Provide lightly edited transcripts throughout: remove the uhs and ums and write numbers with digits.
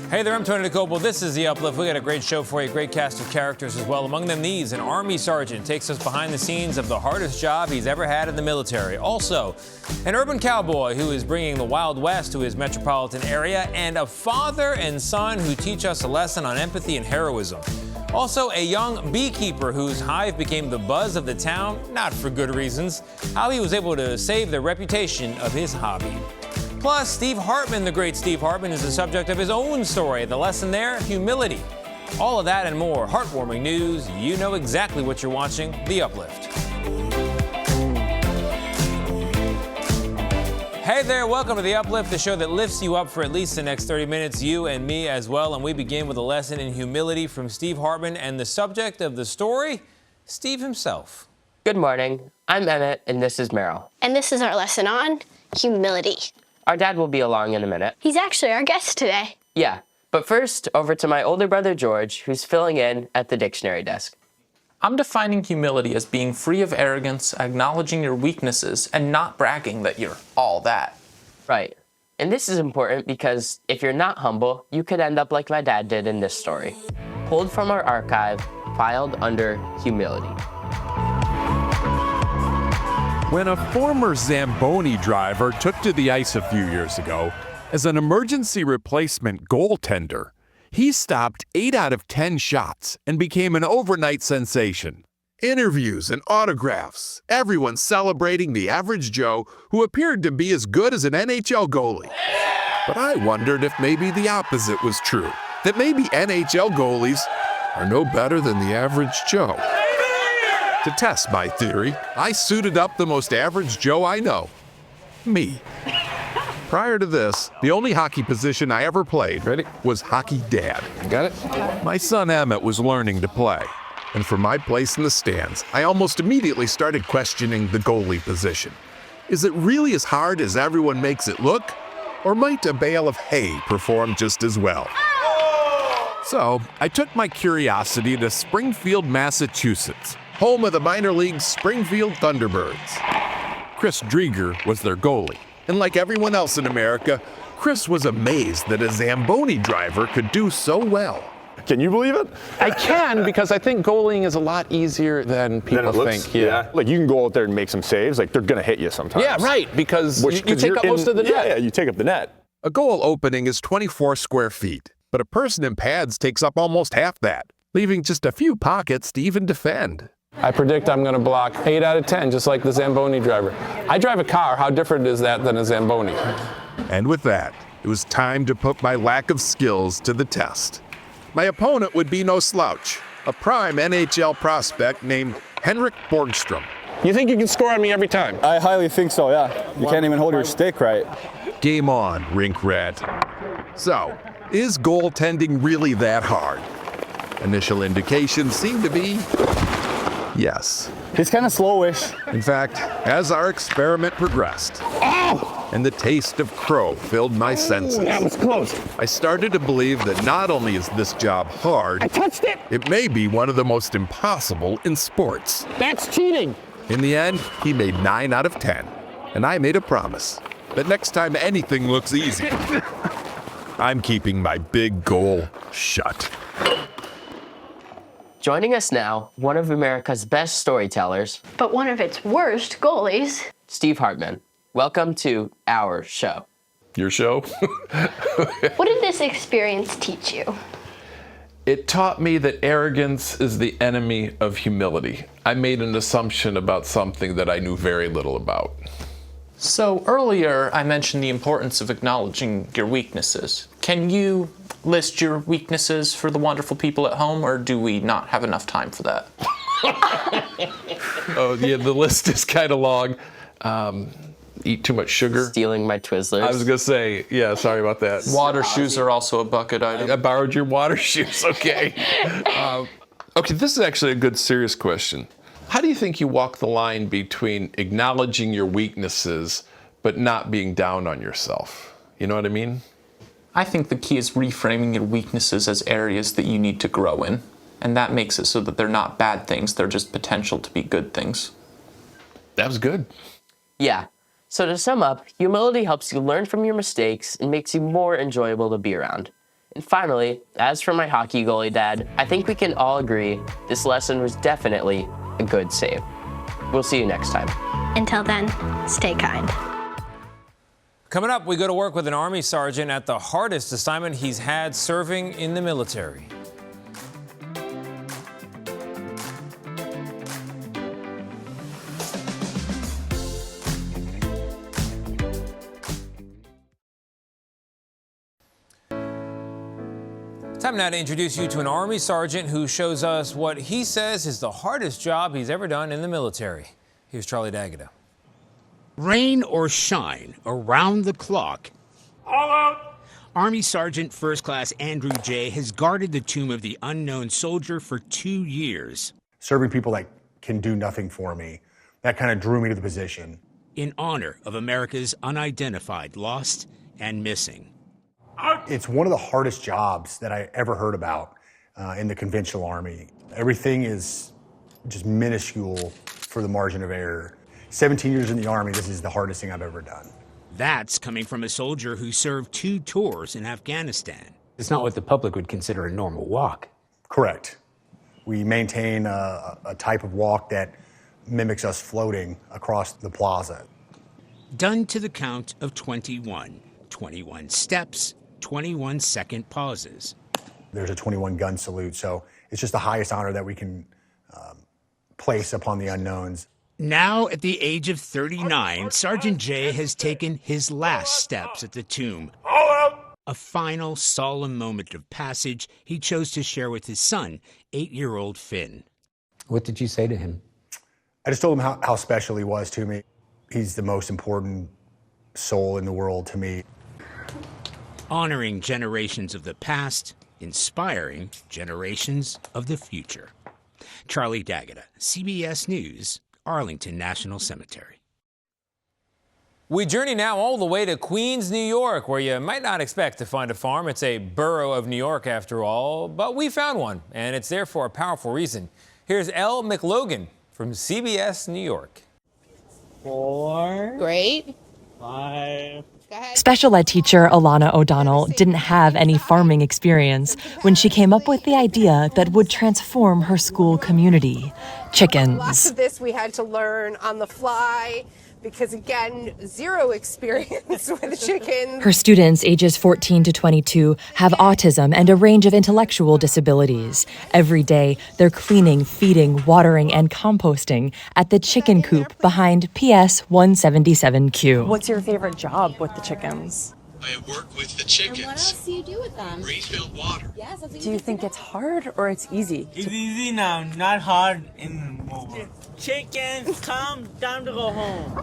Hey there, I'm Tony Nicole. This is The Uplift. We got a great show for you, great cast of characters as well. Among them these, an Army sergeant takes us behind the scenes of the hardest job he's ever had in the military. Also, an urban cowboy who is bringing the Wild West to his metropolitan area, and a father and son who teach us a lesson on empathy and heroism. Also, a young beekeeper whose hive became the buzz of the town, not for good reasons, how he was able to save the reputation of his hobby. Plus, Steve Hartman, the great Steve Hartman, is the subject of his own story. The lesson there, humility. All of that and more. Heartwarming news. You know exactly what you're watching. The Uplift. Hey there, welcome to The Uplift, the show that lifts you up for at least the next 30 minutes, you and me as well. And we begin with a lesson in humility from Steve Hartman, and the subject of the story, Steve himself. Good morning. I'm Emmett, and this is Meryl. And this is our lesson on humility. Our dad will be along in a minute. He's actually our guest today. Yeah, but first, over to my older brother George, who's filling in at the dictionary desk. I'm defining humility as being free of arrogance, acknowledging your weaknesses, and not bragging that you're all that. Right. And this is important because if you're not humble, you could end up like my dad did in this story. Pulled from our archive, filed under humility. When a former Zamboni driver took to the ice a few years ago as an emergency replacement goaltender, he stopped 8 out of 10 shots and became an overnight sensation. Interviews and autographs, everyone celebrating the average Joe who appeared to be as good as an NHL goalie. But I wondered if maybe the opposite was true, that maybe NHL goalies are no better than the average Joe. To test my theory, I suited up the most average Joe I know. Me. Prior to this, the only hockey position I ever played was hockey dad. Got it? My son Emmett was learning to play, and from my place in the stands, I almost immediately started questioning the goalie position. Is it really as hard as everyone makes it look? Or might a bale of hay perform just as well? So, I took my curiosity to Springfield, Massachusetts, home of the minor league Springfield Thunderbirds. Chris Drieger was their goalie, and like everyone else in America, Chris was amazed that a Zamboni driver could do so well. Can you believe it? I can, because I think goalieing is a lot easier than people think. Yeah. Like you can go out there and make some saves, like they're gonna hit you sometimes. Yeah, right, because you take up most of the net. Yeah, you take up the net. A goal opening is 24 square feet, but a person in pads takes up almost half that, leaving just a few pockets to even defend. I predict I'm going to block 8 out of 10, just like the Zamboni driver. I drive a car. How different is that than a Zamboni? And with that, it was time to put my lack of skills to the test. My opponent would be no slouch, a prime NHL prospect named Henrik Borgstrom. You think you can score on me every time? I highly think so, yeah. You can't even hold your stick right. Game on, rink rat. So, is goaltending really that hard? Initial indications seem to be yes. He's kind of slowish. In fact, as our experiment progressed, and the taste of crow filled my senses, That was close. I started to believe that not only is this job hard, I touched it. it may be one of the most impossible in sports. That's cheating. In the end, he made 9 out of 10, and I made a promise that next time anything looks easy, I'm keeping my big goal shut. Joining us now, one of America's best storytellers, But one of its worst goalies. Steve Hartman. Welcome to our show. Your show? What did this experience teach you? It taught me that arrogance is the enemy of humility. I made an assumption about something that I knew very little about. So earlier, I mentioned the importance of acknowledging your weaknesses. Can you list your weaknesses for the wonderful people at home, or do we not have enough time for that? Oh, yeah, the list is kind of long. Eat too much sugar. Stealing my Twizzlers. I was going to say, yeah, sorry about that. Water shoes are also a bucket item. I borrowed your water shoes, okay. Okay, this is actually a good, serious question. How do you think you walk the line between acknowledging your weaknesses but not being down on yourself? You know what I mean? I think the key is reframing your weaknesses as areas that you need to grow in. And that makes it so that they're not bad things, they're just potential to be good things. That was good. Yeah. So to sum up, humility helps you learn from your mistakes and makes you more enjoyable to be around. And finally, as for my hockey goalie dad, I think we can all agree this lesson was definitely a good save. We'll see you next time. Until then, stay kind. Coming up, we go to work with an Army sergeant at the hardest assignment he's had serving in the military. Time now to introduce you to an Army sergeant who shows us what he says is the hardest job he's ever done in the military. Here's Charlie D'Agata. Rain or shine, around the clock. All out! Army Sergeant First Class Andrew J. has guarded the tomb of the unknown soldier for 2 years. Serving people that can do nothing for me, that kind of drew me to the position. In honor of America's unidentified lost and missing. It's one of the hardest jobs that I ever heard about in the conventional Army. Everything is just minuscule for the margin of error. 17 years in the Army, this is the hardest thing I've ever done. That's coming from a soldier who served 2 tours in Afghanistan. It's not what the public would consider a normal walk. Correct. We maintain a type of walk that mimics us floating across the plaza. Done to the count of 21. 21 steps, 21-second pauses. There's a 21 gun salute, so it's just the highest honor that we can place upon the unknowns. Now, at the age of 39, Sergeant J has taken his last steps at the tomb. A final solemn moment of passage he chose to share with his son, 8-year-old Finn. What did you say to him? I just told him how special he was to me. He's the most important soul in the world to me. Honoring generations of the past, inspiring generations of the future. Charlie D'Agata, CBS News, Arlington National Cemetery. We journey now all the way to Queens, New York, where you might not expect to find a farm. It's a borough of New York, after all, but we found one, and it's there for a powerful reason. Here's Elle McLogan from CBS New York. 4. Great. 5. Special ed teacher Alana O'Donnell didn't have any farming experience when she came up with the idea that would transform her school community: chickens. Lots of this we had to learn on the fly because, again, zero experience with chickens. Her students, ages 14 to 22, have autism and a range of intellectual disabilities. Every day, they're cleaning, feeding, watering, and composting at the chicken coop behind PS 177Q. What's your favorite job with the chickens? I work with the chickens. And what else do you do with them? Refill water. Yes, that's what Do you think it's hard or it's easy? It's easy now, not hard anymore. Chickens, come time to go home.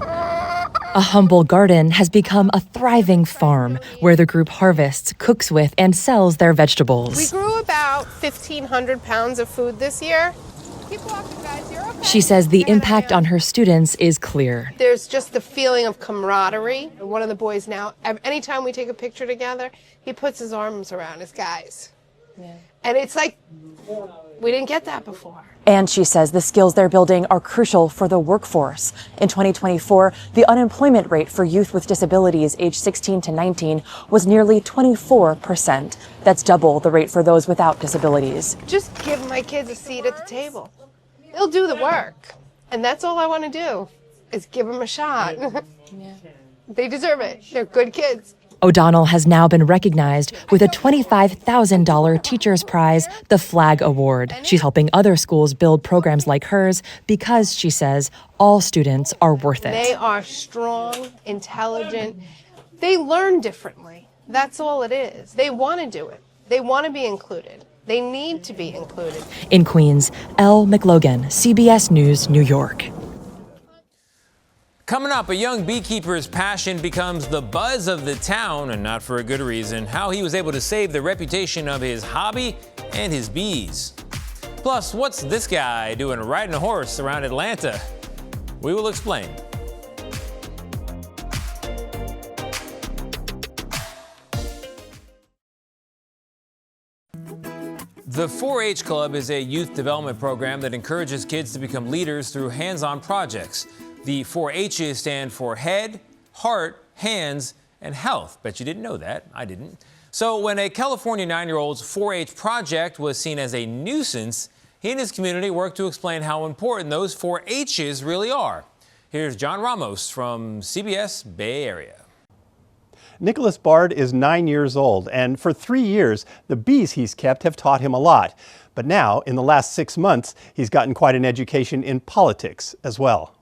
A humble garden has become a thriving farm where the group harvests, cooks with, and sells their vegetables. We grew about 1,500 pounds of food this year. Keep walking, guys. You're okay. She says the impact on her students is clear. There's just the feeling of camaraderie. One of the boys now, anytime we take a picture together, he puts his arms around his guys. Yeah. And it's like, we didn't get that before. And she says the skills they're building are crucial for the workforce. In 2024, the unemployment rate for youth with disabilities aged 16 to 19 was nearly 24%. That's double the rate for those without disabilities. Just give my kids a seat at the table. They'll do the work. And that's all I want to do, is give them a shot. Yeah. They deserve it. They're good kids. O'Donnell has now been recognized with a $25,000 Teacher's Prize, the Flag Award. She's helping other schools build programs like hers because, she says, all students are worth it. They are strong, intelligent. They learn differently. That's all it is. They want to do it. They want to be included. They need to be included. In Queens, Elle McLogan, CBS News, New York. Coming up, a young beekeeper's passion becomes the buzz of the town, and not for a good reason. How he was able to save the reputation of his hobby and his bees. Plus, what's this guy doing riding a horse around Atlanta? We will explain. The 4-H Club is a youth development program that encourages kids to become leaders through hands-on projects. The 4 H's stand for head, heart, hands, and health. Bet you didn't know that. I didn't. So when a California 9-year-old's 4-H project was seen as a nuisance, he and his community worked to explain how important those 4-H's really are. Here's John Ramos from CBS Bay Area. Nicholas Bard is 9 years old, and for 3 years, the bees he's kept have taught him a lot. But now, in the last 6 months, he's gotten quite an education in politics as well.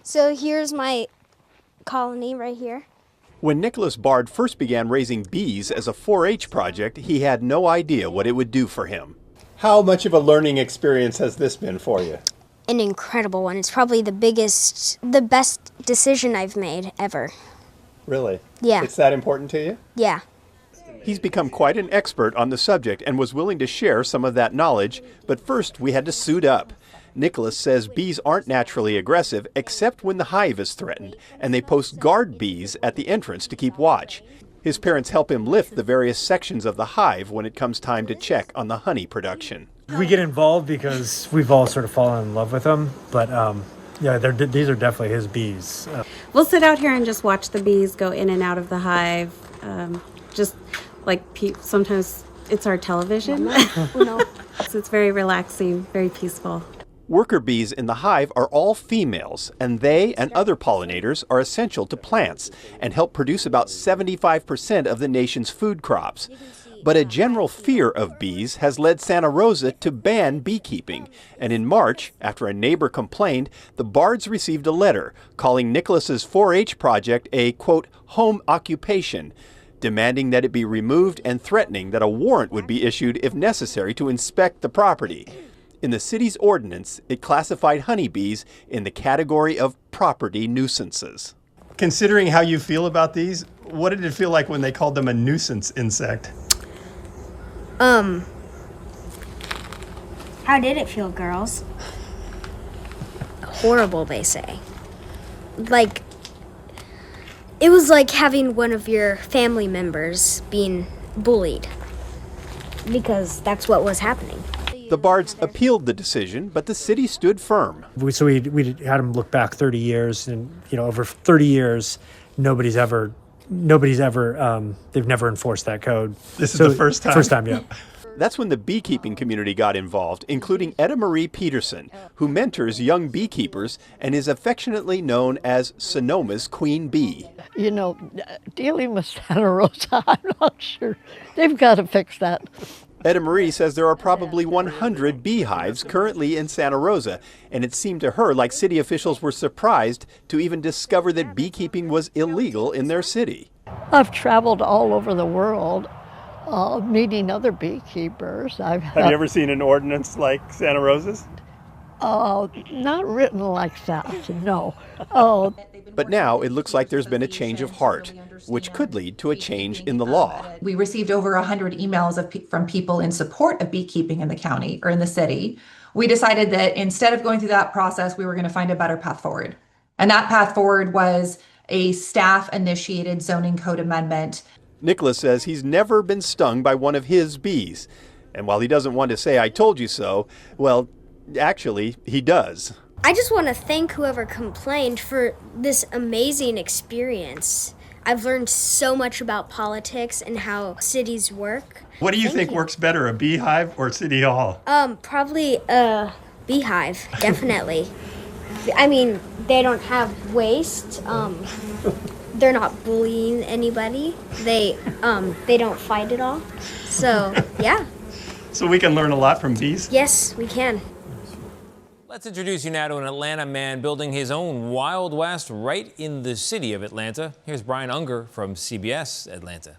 So here's my colony right here. When Nicholas Bard first began raising bees as a 4-H project, he had no idea what it would do for him. How much of a learning experience has this been for you? An incredible one. It's probably the best decision I've made ever. Really? Yeah. It's that important to you? Yeah. He's become quite an expert on the subject and was willing to share some of that knowledge, but first we had to suit up. Nicholas says bees aren't naturally aggressive except when the hive is threatened, and they post guard bees at the entrance to keep watch. His parents help him lift the various sections of the hive when it comes time to check on the honey production. We get involved because we've all sort of fallen in love with them, but yeah, these are definitely his bees. We'll sit out here and just watch the bees go in and out of the hive. Just like sometimes it's our television. So it's very relaxing, very peaceful. Worker bees in the hive are all females, and they and other pollinators are essential to plants and help produce about 75% of the nation's food crops. But a general fear of bees has led Santa Rosa to ban beekeeping. And in March, after a neighbor complained, the Bards received a letter calling Nicholas's 4-H project a, quote, home occupation, demanding that it be removed and threatening that a warrant would be issued if necessary to inspect the property. In the city's ordinance, it classified honeybees in the category of property nuisances. Considering how you feel about these, what did it feel like when they called them a nuisance insect? How did it feel, girls? Horrible, they say. Like, it was like having one of your family members being bullied, because that's what was happening. The Bards appealed the decision, but the city stood firm. So we had him look back 30 years, and over 30 years, they've never enforced that code. This is the first time? First time, yeah. That's when the beekeeping community got involved, including Etta Marie Peterson, who mentors young beekeepers and is affectionately known as Sonoma's Queen Bee. Dealing with Santa Rosa, I'm not sure. They've got to fix that. Etta Marie says there are probably 100 beehives currently in Santa Rosa, and it seemed to her like city officials were surprised to even discover that beekeeping was illegal in their city. I've traveled all over the world meeting other beekeepers. Have you ever seen an ordinance like Santa Rosa's? Not written like that, no. But now it looks like there's been a change of heart, which could lead to a change in the law. We received over 100 emails from people in support of beekeeping in the county or in the city. We decided that instead of going through that process, we were going to find a better path forward. And that path forward was a staff-initiated zoning code amendment. Nicholas says he's never been stung by one of his bees. And while he doesn't want to say, "I told you so," well, actually, he does. I just want to thank whoever complained for this amazing experience. I've learned so much about politics and how cities work. What do you think works better, a beehive or City Hall? Probably a beehive, definitely. I mean, they don't have waste. They're not bullying anybody. They don't fight at all. So, yeah. So we can learn a lot from bees? Yes, we can. Let's introduce you now to an Atlanta man building his own Wild West right in the city of Atlanta. Here's Brian Unger from CBS Atlanta.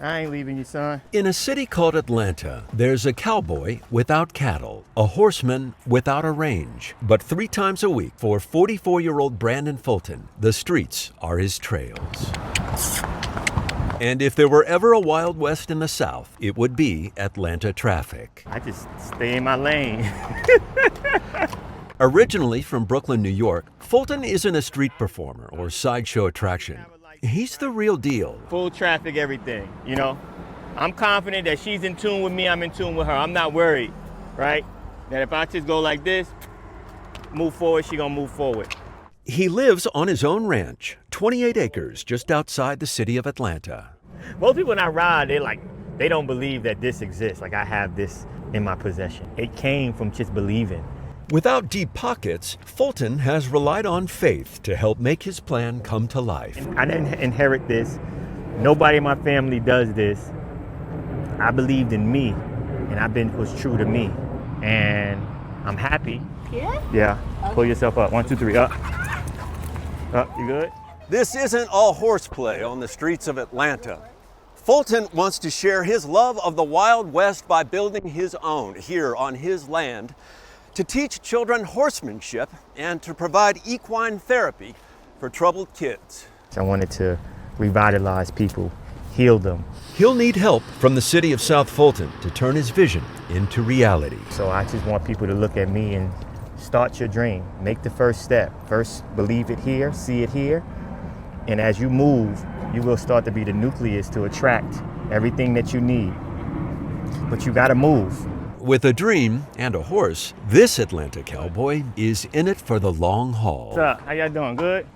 I ain't leaving you, son. In a city called Atlanta, there's a cowboy without cattle, a horseman without a range. But 3 times a week for 44-year-old Brandon Fulton, the streets are his trails. And if there were ever a Wild West in the South, it would be Atlanta traffic. I just stay in my lane. Originally from Brooklyn, New York, Fulton isn't a street performer or sideshow attraction. He's the real deal. Full traffic, everything, I'm confident that she's in tune with me, I'm in tune with her. I'm not worried, right? That if I just go like this, move forward, she gonna move forward. He lives on his own ranch, 28 acres just outside the city of Atlanta. Most people when I ride, they don't believe that this exists. Like I have this in my possession. It came from just believing. Without deep pockets, Fulton has relied on faith to help make his plan come to life. I didn't inherit this. Nobody in my family does this. I believed in me, and was true to me, and I'm happy. Yeah. Pull yourself up. 1, 2, 3. Up. Up. You good? This isn't all horseplay on the streets of Atlanta. Fulton wants to share his love of the Wild West by building his own here on his land, to teach children horsemanship and to provide equine therapy for troubled kids. I wanted to revitalize people, heal them. He'll need help from the city of South Fulton to turn his vision into reality. So I just want people to look at me and start your dream. Make the first step. First, believe it here, see it here. And as you move, you will start to be the nucleus to attract everything that you need. But you gotta move. With a dream and a horse, this Atlanta cowboy is in it for the long haul. What's up? How y'all doing? Good?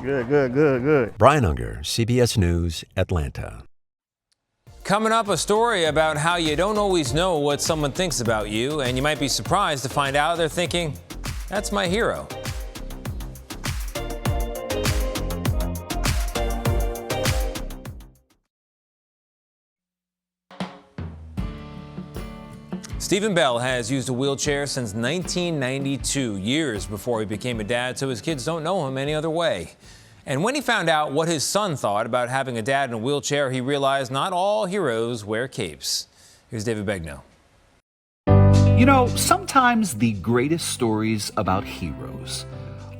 Good. Brian Unger, CBS News, Atlanta. Coming up, a story about how you don't always know what someone thinks about you, and you might be surprised to find out they're thinking, that's my hero. Stephen Bell has used a wheelchair since 1992, years before he became a dad, so his kids don't know him any other way. And when he found out what his son thought about having a dad in a wheelchair, he realized not all heroes wear capes. Here's David Begnaud. You know, sometimes the greatest stories about heroes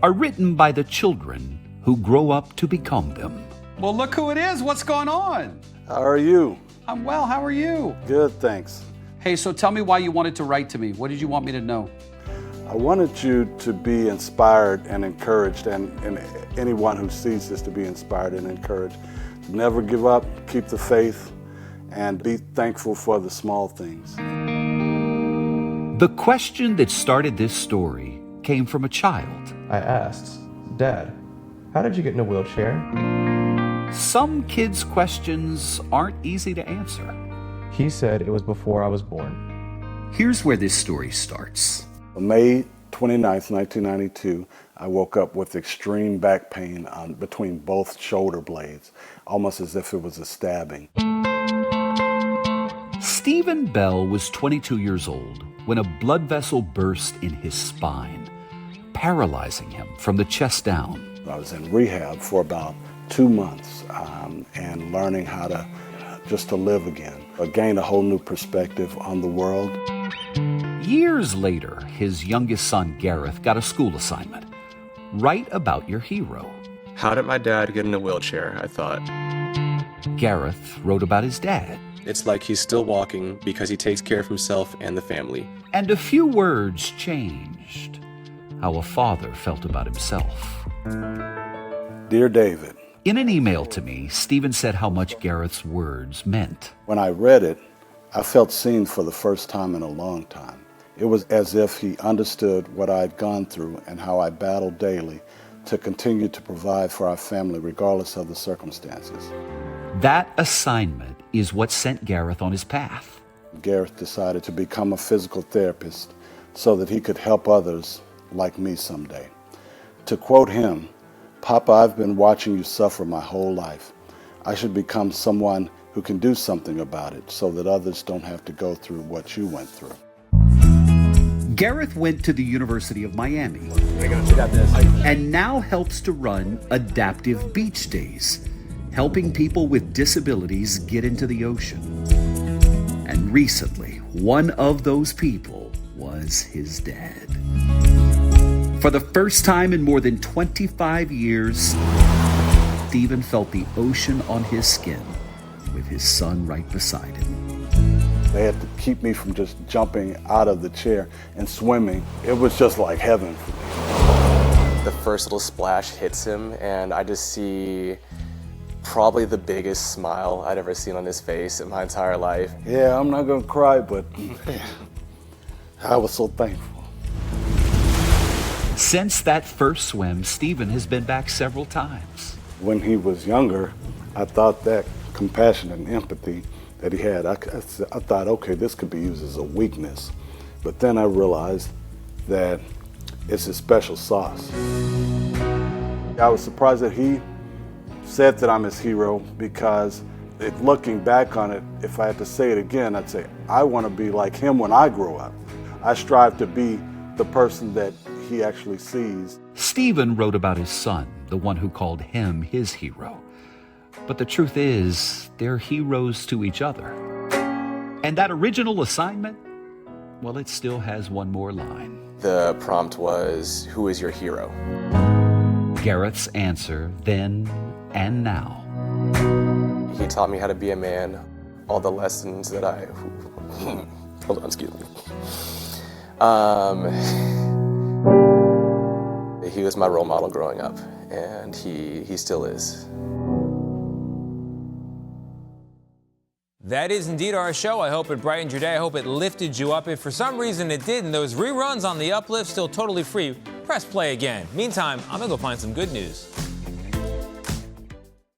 are written by the children who grow up to become them. Well, look who it is. What's going on? How are you? I'm well. How are you? Good, thanks. Hey, so tell me why you wanted to write to me. What did you want me to know? I wanted you to be inspired and encouraged, and anyone who sees this to be inspired and encouraged. Never give up, keep the faith, and be thankful for the small things. The question that started this story came from a child. I asked, Dad, how did you get in a wheelchair? Some kids' questions aren't easy to answer. He said it was before I was born. Here's where this story starts. On May 29th, 1992, I woke up with extreme back pain between both shoulder blades, almost as if it was a stabbing. Stephen Bell was 22 years old when a blood vessel burst in his spine, paralyzing him from the chest down. I was in rehab for about 2 months and learning how to just to live again. I gained a whole new perspective on the world. Years later, his youngest son, Gareth, got a school assignment. Write about your hero. How did my dad get in a wheelchair, I thought. Gareth wrote about his dad. It's like he's still walking because he takes care of himself and the family. And a few words changed how a father felt about himself. Dear David. In an email to me, Stephen said how much Gareth's words meant. When I read it, I felt seen for the first time in a long time. It was as if he understood what I had gone through and how I battled daily to continue to provide for our family regardless of the circumstances. That assignment is what sent Gareth on his path. Gareth decided to become a physical therapist so that he could help others like me someday. To quote him, "Papa, I've been watching you suffer my whole life. I should become someone who can do something about it so that others don't have to go through what you went through." Gareth went to the University of Miami and now helps to run Adaptive Beach Days, helping people with disabilities get into the ocean. And recently, one of those people was his dad. For the first time in more than 25 years, Stephen felt the ocean on his skin with his son right beside him. They had to keep me from just jumping out of the chair and swimming. It was just like heaven for me. The first little splash hits him, and I just see probably the biggest smile I'd ever seen on his face in my entire life. Yeah, I'm not gonna cry, but I was so thankful. Since that first swim, Stephen has been back several times. When he was younger, I thought that compassion and empathy that he had, I thought, okay, this could be used as a weakness. But then I realized that it's his special sauce. I was surprised that he said that I'm his hero, because looking back on it, if I had to say it again, I'd say, I want to be like him when I grow up. I strive to be the person that he actually sees. Stephen wrote about his son, the one who called him his hero. But the truth is, they're heroes to each other. And that original assignment, well, it still has one more line. The prompt was, who is your hero? Gareth's answer then and now. He taught me how to be a man, all the lessons that I, hold on, excuse me. He was my role model growing up, and he still is. That is indeed our show. I hope it brightened your day. I hope it lifted you up. If for some reason it didn't, those reruns on the Uplift still totally free. Press play again. Meantime, I'm gonna go find some good news.